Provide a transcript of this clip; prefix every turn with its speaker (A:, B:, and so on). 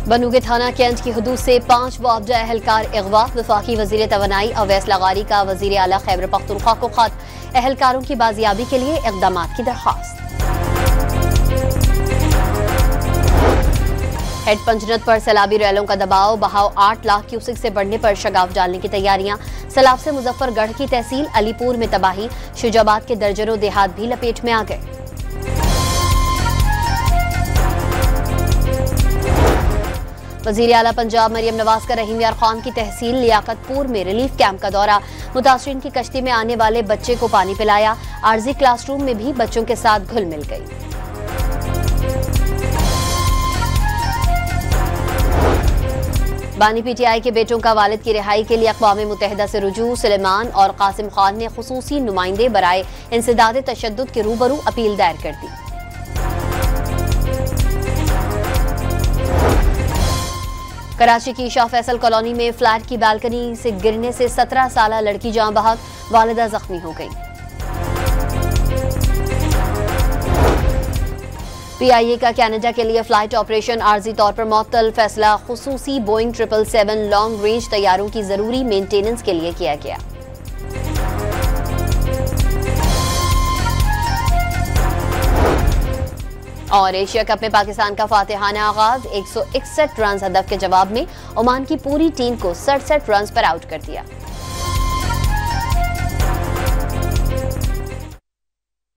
A: बनू के थाना कैंट की हदूद से 5 मुआवजा एहलकार अगवा। वफाकी वजीर तवानाई अवैस लगारी का वजीर आला खैबर पख्तूनख्वा को खत। एहलकारों की बाजियाबी के लिए इकदाम की दरख्वास्त। हेड पंचनद पर सैलाबी रैलों का दबाव। बहाव 8 लाख क्यूसिक से बढ़ने पर शगाफ डालने की तैयारियां। सैलाब से मुजफ्फरगढ़ की तहसील अलीपुर में तबाही। शुजाबाद के दर्जनों देहात भी लपेट में आ गए। वजीर आला पंजाब मरियम नवाज का रहीम यार खान की तहसील लियाकतपुर में रिलीफ कैंप का दौरा। मुतासरीन की कश्ती में आने वाले बच्चे को पानी पिलाया। आर्जी क्लासरूम में भी बच्चों के साथ घुल मिल गई। बानी पीटीआई के बेटों का वालिद की रिहाई के लिए अक़वाम मुत्तहिदा से रुजू। सुलेमान और कासिम खान ने खुसूसी नुमाइंदे बराए इंसदाद तशद्दुद के रूबरू अपील दायर कर दी। कराची की शाह फैसल कॉलोनी में फ्लैट की बालकनी से गिरने से 17 साला लड़की जान बहक। वालिदा जख्मी हो गई। पीआईए का कनाडा के लिए फ्लाइट ऑपरेशन आर्जी तौर पर मुअत्तल। फैसला खुसूसी बोइंग 777 लॉन्ग रेंज तैयारों की जरूरी मेंटेनेंस के लिए किया गया। और एशिया कप में पाकिस्तान का फातिहाना आगाज। 161 रन हदफ के जवाब में ओमान की पूरी टीम को 67 रन पर आउट कर दिया।